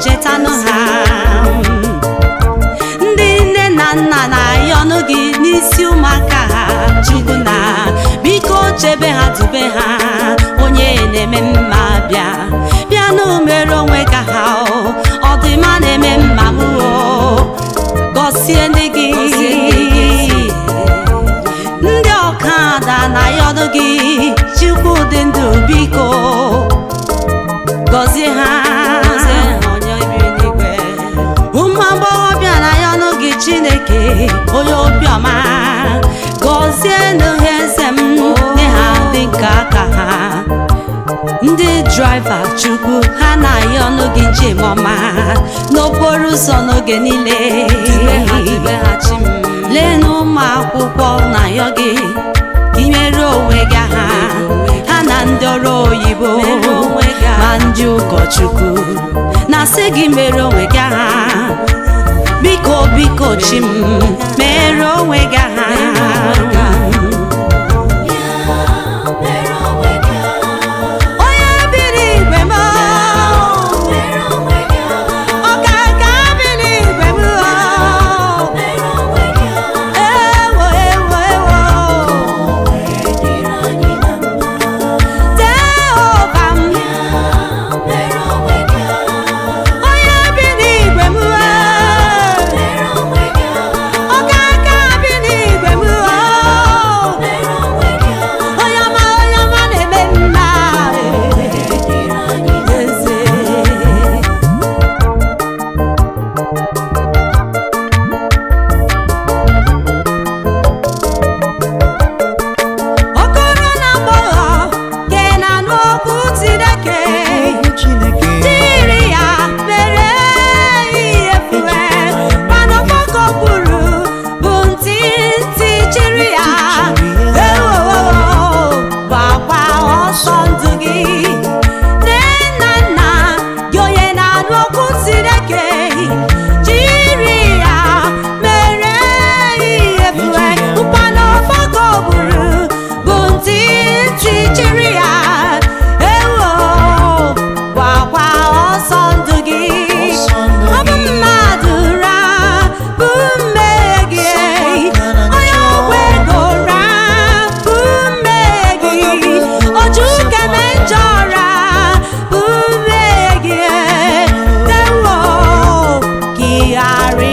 chetanụ ha. Ndị nne na nna na-ayọnụ gị n'isi ụmụaka ha, Chukwu na biko chebe ha, dube ha. Onye na-eme mma bịanụ mere onwe ka ha, ọ dị mma na-eme mma m, gọzie ndị gị. Ndị ọkada na-ayọnụ gị, Chukwu dị ndụ biko gọzie ha. Ụmụ agbọghọbịa na-ayọnụ gị, Chineke onye obiọma, gọzie n'ohe eze m, nye ha dị nke aka ha. Ndị draiva, Chukwu ha na-ayọnụ gị njem ọma n'okporo ụzọ n'oge niile. Lee na ụmụ akwụkwọ na-ayọ gị ka imere onwe gị ha na ndị ọrụ oyibo ma ndị ụkọchukwu na-asị gị mere onwe gị ha. Biko biko chi m, mere onwe gị ha. Are